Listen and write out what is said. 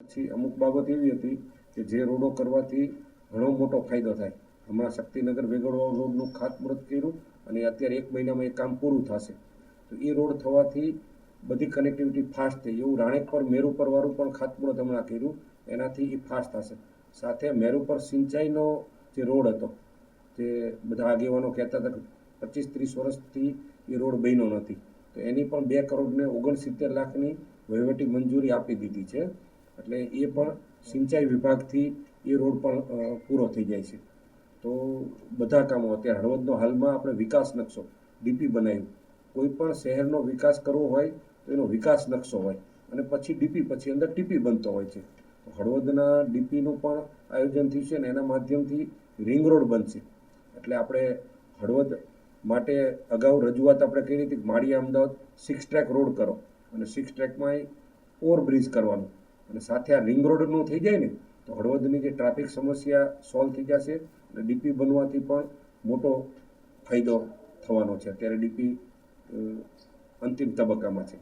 પછી અમુક બાબત એવી હતી કે જે રોડો કરવાથી ઘણો મોટો ફાયદો થાય. હમણાં શક્તિનગર વેગળવાળો રોડનું ખાતમુહૂર્ત કર્યું અને અત્યારે 1 મહિનામાં એ કામ પૂરું થશે. તો એ રોડ થવાથી બધી કનેક્ટિવિટી ફાસ્ટ થઈ. એવું રાણેપર મેરુપર વાળું પણ ખાતમુહૂર્ત હમણાં કર્યું, એનાથી એ ફાસ્ટ થશે. સાથે મેરુપર સિંચાઈનો જે રોડ હતો, જે બધા આગેવાનો કહેતા હતા કે 25-30 વર્ષથી એ રોડ બન્યો નથી, તો એની પણ 2 કરોડ ને 69 લાખની વહીવટી મંજૂરી આપી દીધી છે. એટલે એ પણ સિંચાઈ વિભાગથી એ રોડ પણ પૂરો થઈ જાય છે. તો બધા કામો અત્યારે હળવદનો હાલમાં આપણે વિકાસ નકશો ડીપી બનાવ્યું. કોઈ પણ શહેરનો વિકાસ કરવો હોય તો એનો વિકાસ નકશો હોય અને પછી ડીપી, પછી અંદર ટીપી બનતો હોય છે. તો હળવદના ડીપીનું પણ આયોજન થયું છે અને એના માધ્યમથી રિંગ રોડ બનશે. એટલે આપણે હળવદ માટે અગાઉ રજૂઆત આપણે કરી હતી કે માળિયા અમદાવાદ 6 ટ્રેક રોડ કરો અને 6 ટ્રેકમાં ઓવરબ્રિજ કરવાનું અને સાથે આ રિંગ રોડનું થઈ જાય ને તો હળવદની જે ટ્રાફિક સમસ્યા સોલ્વ થઈ જશે અને ડીપી બનવાથી પણ મોટો ફાયદો થવાનો છે. અત્યારે ડીપી અંતિમ તબક્કામાં છે.